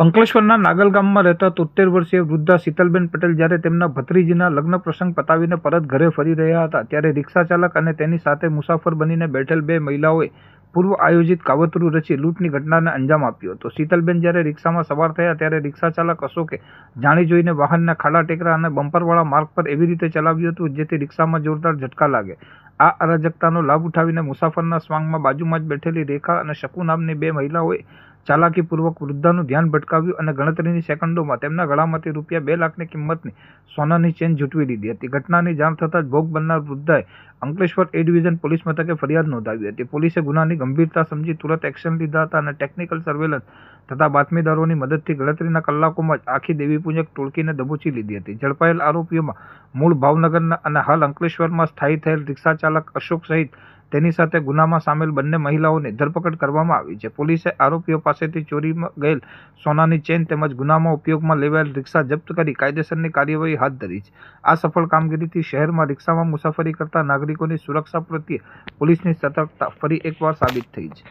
અંકલેશ્વરના નાગલ ગામમાં રહેતા 73 વર્ષીય વૃદ્ધા શીતલબેન પટેલ જ્યારે તેમના ભત્રીજીના લગ્ન પ્રસંગ પતાવીને પરત ઘરે ફરી રહ્યા હતા ત્યારે રિક્ષા ચાલક અને તેની સાથે મુસાફર બનીને બેઠેલ બે મહિલાઓએ પૂર્વ આયોજિત કાવતરું રચી લૂંટની ઘટનાને અંજામ આપ્યો હતો. શીતલબેન જ્યારે રિક્ષામાં સવાર થયા ત્યારે રિક્ષા ચાલક અશોકે જાણી જોઈને વાહનના ખાડા ટેકરા અને બમ્પરવાળા માર્ગ પર એવી રીતે ચલાવ્યું હતું જેથી રિક્ષામાં જોરદાર ઝટકા લાગે. આ અરાજકતાનો લાભ ઉઠાવીને મુસાફરના સ્વાંગમાં બાજુમાં જ બેઠેલી રેખા અને શકુ નામની બે મહિલાઓએ ચાલાકીપૂર્વક વૃદ્ધાનું ધ્યાન ભટકાવ્યું અને ગણતરીની સેકન્ડોમાં તેમના ગળામાંથી રૂપિયા 2 લાખની કિંમતની સોનાની ચેન ઝૂંટવી લીધી હતી. ઘટનાની જાણ થતાં જ ભોગ બનનાર વૃદ્ધાએ અંકલેશ્વર એ ડિવિઝન પોલીસ મથકે ફરિયાદ નોંધાવી હતી. પોલીસે ગુનાની ગંભીરતા સમજી તુરંત એક્શન લીધા હતા અને ટેકનિકલ સર્વેલન્સ તથા બાતમીદારોની મદદથી ગણતરીના કલાકોમાં જ આખી દેવીપૂજક ટોળકીને દબોચી લીધી હતી. ઝડપાયેલ આરોપીઓમાં મૂળ ભાવનગરના અને હાલ અંકલેશ્વરમાં સ્થાયી થયેલ રિક્ષા ચાલક અશોક સહિત તેની સાથે ગુનામાં સામેલ બંને મહિલાઓની ધરપકડ કરવામાં આવી છે. પોલીસે આરોપીઓ પાસેથી ચોરી ગયેલ સોનાની ચેન તેમજ ગુનામાં ઉપયોગમાં લેવાયેલ રિક્ષા જપ્ત કરી કાયદેસરની કાર્યવાહી હાથ ધરી છે. આ સફળ કામગીરીથી શહેરમાં રિક્ષામાં મુસાફરી કરતા નાગરિકોની સુરક્ષા પ્રત્યે પોલીસની સતર્કતા ફરી એકવાર સાબિત થઈ છે.